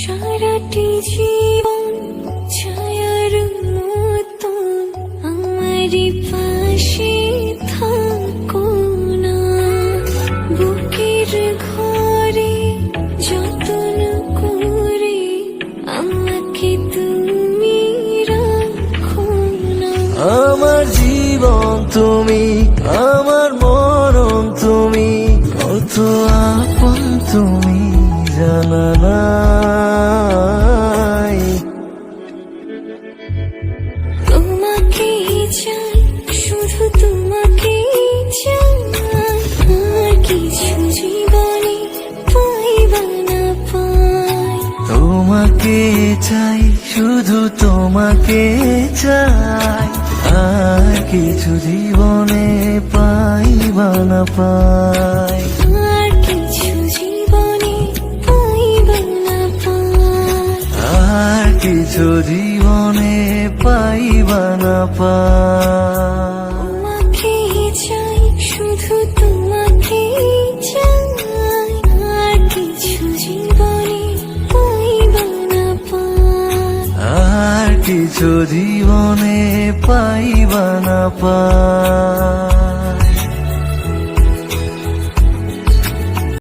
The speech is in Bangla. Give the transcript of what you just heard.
সারাটি জীবন ছায়ার মতন আমারই পাশে থাকো না। বুকের ঘরে যতন করে আমাকে তুমি রাখো না। আমার জীবন তুমি, আমার মরণ তুমি, কত আপন তুমি জানা নাই। তোমাকে চাই, শুধু তোমাকে চাই, আর কিছু জীবনে পাইবা না পাই। তোমাকে চাই, শুধু তোমাকে চাই, আর কিছু জীবনে পাইবা না পাই। আর কিছু জীবনে পাইবা না পাই। আর কিছু জীবনে পাইবা না পাই। তোমাকে চাই, শুধু তোমাকে চাই, আর কিছু জীবনে পাইবা না পাই। আর কিছু জীবনে পাইবা না পাই।